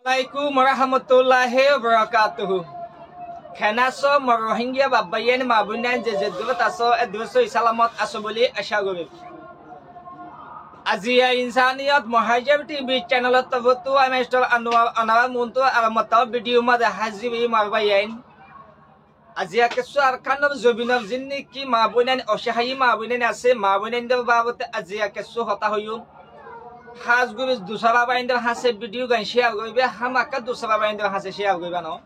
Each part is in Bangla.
Assalamualaikum warahmatullahi wabarakatuh. Khenaso Rohingya babayen mabunan jejedul taso edruso salamat asobuli ashaguri. Azia insaniyat Muhajir TV channel tabutu amestor anwar muntu alamata video mada hazibi mabayen. Azia kesuar kanab zubinab zinni ki mabunan oshahi mabunan ase mabunan de babut azia kesu hota hoyum. Has guru दूसरा बाइंदर हासे वीडियो गन शेयर गइबे हम का दूसरा बाइंदर हासे शेयर गइबा न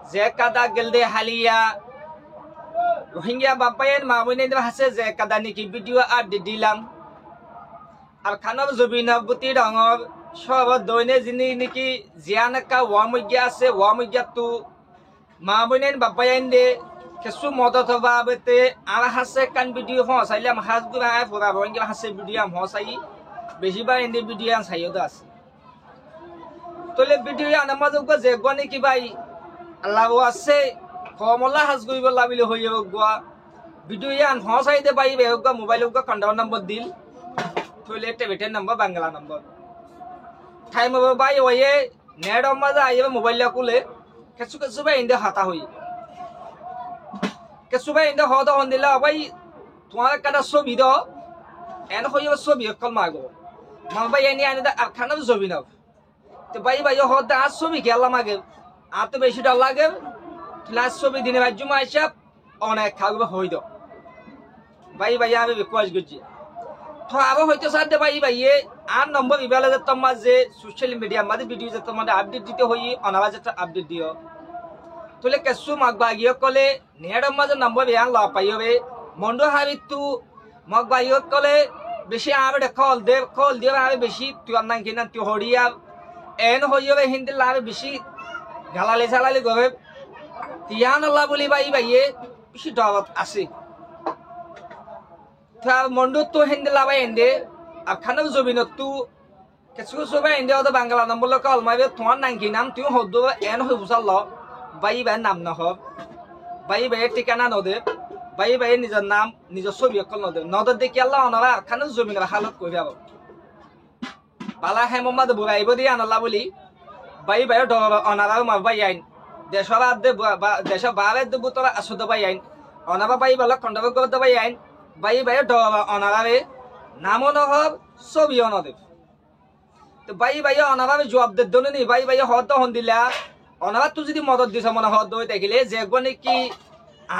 जे कादा गलदे हालिया रोहिंग्या बापायन माबुनेंदर हासे जे कादा निकी वीडियो अपडेट दिलाम আর খানব জবিনা বুতি ডঙর সব দইনে জিনি নিকি জিয়ানকা ওয়ামুগিয়া আছে ওয়ামুগিয়া তু মাবুনেন বাপায়ন দে কেসু মদত বাবতে আর হাসে কান ভিডিও হসাইলাম হাস গুরা পুরা রোহিঙ্গা হাসে ভিডিও হসাই বেশিরভাগ এনে ভিডিও সাইও দাস তোলে ভিডিও আনামাজক যে গনি কি ভাই আল্লাহ আছে কমলা হাস গইব লাবিলে হইব গোয়া ভিডিও আন হসাই দে ভাই বেগা মোবাইল গা কন্টাক্ট নাম্বার দিল তোলে টেবিটের নাম্বার বাংলা নাম্বার টাইম হবে ভাই ওয়ে নেট মাঝে আইবে মোবাইল কুলে কিছু কিছু ভাই ইন্দে হাতা হই কিছু ভাই ইন্দে হতা হন দিলা ভাই তোমার কাটা ছবি দাও এন হইব ছবি কল মাগো মাবাই এনি আনি দা আখানা ছবি নাও তো ভাই ভাই হতা আজ ছবি খেলা মাগে আর তো বেশি ডর লাগে ক্লাস ছবি দিনে ভাই জুমা হিসাব অনেক খাগবে হই দাও ভাই ভাই আমি রিকোয়েস্ট করছি তো আবার হইতো সাথে ভাই ভাই আর নম্বর ইবেলা যে তোমার যে সোশ্যাল মিডিয়া মাঝে ভিডিও যে তোমার আপডেট দিতে হই অনাবাজ একটা আপডেট দিও তোলে কেসু মাগবাগিও কলে নেড়ম মাঝে নম্বর বিয়ান ল পাইবে মন্ডো হাবিতু মাগবাগিও কলে বেশি আবে কল দিয়ে আবে বেশি তুই নাং কিনা তুই হড়িয়া এন হইবে হিন্দি লাবে বেশি গালালে চালালে গবে তিয়ান আল্লাহ বলি ভাই ভাই বেশি ডরত আছে মন্ডু তো হিন্দি লাবাই এন্দে আর খানাব জবিনত তু কিছু কিছু ভাই এন্দে হতো বাংলা নম্বর লোক অলমাইবে তোমার নাঙ্কি নাম তুই হদ এন হই বুঝাল বাই ভাই নাম নহব বাই ভাই ঠিকানা নদে বাই ভাই নিজের নাম নিজের ছবি অকল নদে নদর দেখি আল্লাহ অনারা আর খানাব জমিনের হালত কই যাব বালা হে মোহাম্মদ বুড়াইব দিয়ে আনল্লা বলি বাই ভাই অনারা মারবাই আইন দেশর আদে দেশ বারে বুতরা আসুদ বাই আইন অনারা বাই বলা কন্ডব করতে বাই আইন বাই ভাই অনারারে নামও নহব ছবিও নদে তো বাই ভাই অনারারে জবাব দে দনে নি বাই ভাই হদ হন দিলা অনারা তুই যদি মদত দিছ মনে হদ হই থাকিলে যে গনে কি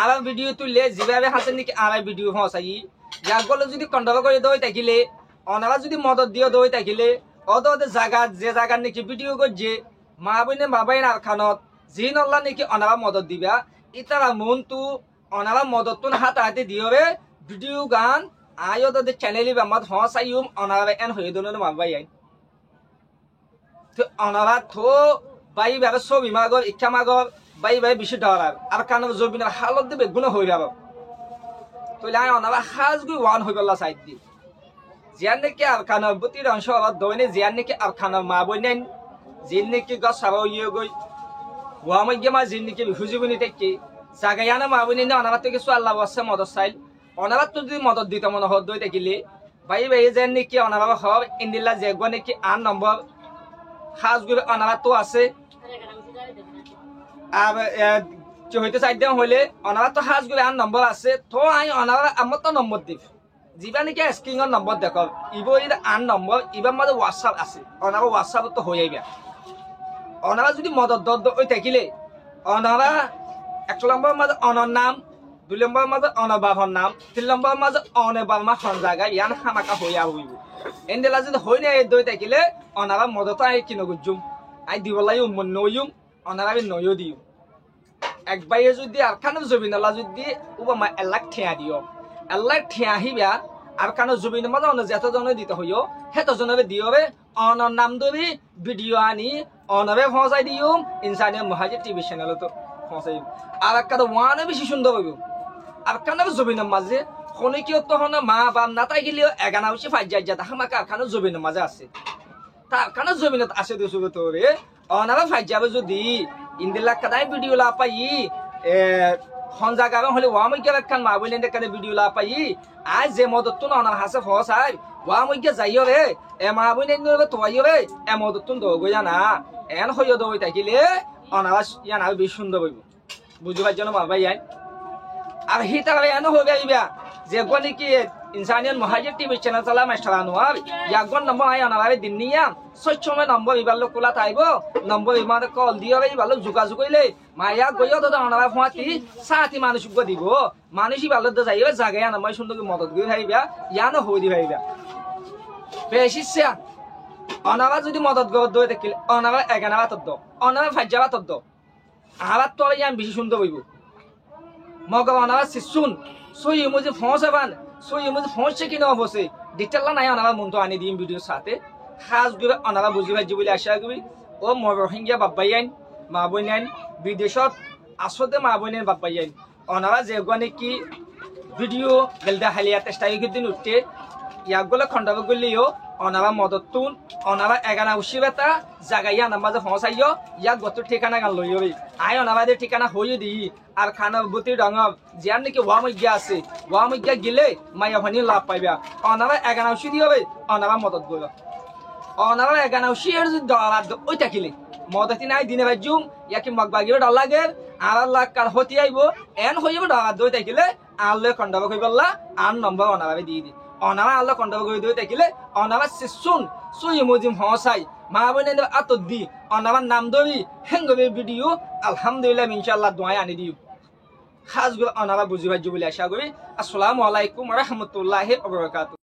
আর ভিডিও তুললে যেভাবে হাসেন নাকি আর ভিডিও হসাই যাগলে যদি কন্ট্রোল করে দই থাকিলে অনারা যদি মদত দিও দই থাকিলে অদ জায়গা যে জায়গার নাকি ভিডিও করছে মা বইনে বাবাইন আর খানত জি নল্লা নাকি অনারা মদত দিবা ইতারা মন তু অনারা মদত তুন হাত হাতে দিওবে ভিডিও গান আয়ো দে চ্যানেলি বামাত হসাইম অনারা এন হয়ে দন মাবাই আইন তো অনারা থো বাই ভাবে ছবি মাগর ইচ্ছা মাগর বাই ভাই বেশি ডরার আর কানব জবিনের হালত দেবে গুণ হয়ে যাব তাহলে আই অনারা হাজ গুই ওয়ান হয়ে গেল সাইড দি জিয়ান নাকি আর কানব বুতির অংশ আবার দইনে জিয়ান নাকি আর খানব মা বই নেন জিন নাকি গছ সারাও ইয়ে গই ওয়ামগে মা জিন নাকি হুজিবনি তেকি জাগায়ানা মা বই নেন অনারা তো কিছু আল্লাহ ওয়াসে মদত চাইল অনারা তো যদি মদত দিতে মনে হদ দই থাকিলে বাই ভাই যেন নাকি অনারা হব ইন্দিল্লা যেগ নাকি আন নম্বর হাজ গুই অনারা তো আছে আর হইতে চাইতে হইলে অনারা তো হাজ গুলো আর নম্বর আছে তো আই অনারা আমার তো নম্বর দিব যা নাকি স্ক্রিনের নম্বর দেখ ইব আন নম্বর ইবার মাঝে হোয়াটসঅ্যাপ আছে অনারা হোয়াটসঅ্যাপ তো হয়ে যাবে অনারা যদি মদত দর ওই থাকিলে অনারা এক নম্বর মাঝে অনর নাম 2 নম্বর মাঝে অনর বাবার নাম 3 নম্বর মাঝে অনে বারমা খন জায়গা ইয়ান হামাকা হইয়া হইব এন্ডেলা যদি হই না এই দই থাকিলে অনারা মদত আই কিনো গুজুম আই দিবলাই মন নয়ুম অনারা নয়ও দিও এক বাইয়ে যদি আর খানো জবিনালা যদি উবা এলাক ঠিয়া দিও এলাক ঠিয়া আহিবা আর কানো জবিন মাঝে অন্য যেতজনে দিতে হইও হেতজনে দিওবে অনর নাম দবি ভিডিও আনি অনরে পৌঁছাই দিও ইনসানিয়া মুহাজির টিভি চ্যানেলে তো পৌঁছাই আর একটা ওয়ানে বেশি সুন্দর হইব আর কানো জবিনের মাঝে খনিকিও তো হন মা বাপ না তাই গেলেও এগানা বেশি ফাইজ যায় যা হামাকা আর কানো জবিনের মাঝে আছে তা কানো জবিনত আছে দিছো তোরে অনারা ফাইজ যাবে যদি ইন্দিলা কাদাই ভিডিও লা পাই হন জায়গা হলে ওয়ামইকে রাখান মা বইলেন কানে ভিডিও লা পাই আজ যে মদত তো অনার হাসে ফসাই ওয়ামইকে যাইও রে মা বই নেই তোয়াই হবে এমদতুন দো জানা এন হইয় দই থাকিলে অনারা ইয়ানা বেশ সুন্দর হইব বুঝবার জন্য বাবা ইয়াই আর হিতারা এন হবে আইবা যে গনি কি ইনসানিয়ান মহাজির টিভি চ্যানেল চালা master Anwar Yangon number I অনারে দিননিয়া সচ্ছমে নম্বর ইবাল কোলা তাইব নম্বর ইমানে কল দিও ইবাল যোগাযোগ কইলে মায়া গইও তো অনারা ফাতি সাতি মানুষ গো দিব মানুষই ভালো তো যাইবে জায়গায় না মই সুন্দর মদত গই ভাইবা ইয়ানো হই দি ভাইবা বেশিসা অনারা যদি মদত গো দই দেখিলে অনারা এগানা বাতদ অনারা ফাজ্জা বাতদ আবার তোর ইয়ান বেশি সুন্দর হইব মগা অনারা সিসুন সই মুজি ফোঁসাবান সই মুজি ফোঁসছে কিনা অবশ্যই ডিটেলটা নাই অনারা মন তো আনি দিম ভিডিওর সাথে খাস গুবে অনারা বুঝি ভাজি বলে আশা করি ও মর রোহিঙ্গা বাব্বাই আইন মা বই নাইন বিদেশত আসতে মা বই নাইন বাব্বাই আইন অনারা যে গনে কি ভিডিও গেলদা হালিয়া চেষ্টা দিন উঠতে ইয়াক গলে খন্ডাব গলিও অনারা মদত তুন অনারা এগানা উসি বেতা জাগাইয়া নামাজে ফসাইও ইয়াক গত ঠিকানা গান লইও আই অনাবাদের ঠিকানা হইয়ে দি আর খানা বুতি ডঙব জিয়ান নাকি ওয়ামইগা আছে ওয়ামইগা গিলে মাইয়া হনি লাভ পাইবা অনারা এগানা উসি দিও অনারা মদত গইল অনারা এগানা উসি এর যদি ডলার ওই থাকিলে মদতি নাই দিনে বাজুম ইয়াকি মগবাগিও ডলাগের আর লাখ কার হতি আইব এন হইব ডলার দই থাকিলে আল্লে খন্ডাব কইবল্লা আর নম্বর অনারাবে দিয়ে দি অনারা আল্লাহ কন্ট্রোল করে দিয়ে থাকিলে অনারা সিসুন সুই মুজিম হসাই মা বনে আত দি অনারা নাম দবি হেঙ্গবে ভিডিও আলহামদুলিল্লাহ ইনশাআল্লাহ দোয়া আনি দিও খাস গুলো অনারা বুঝি ভাজি বলে আশা করি আসসালামু আলাইকুম ওয়া রাহমাতুল্লাহি ওয়া বারাকাতুহু।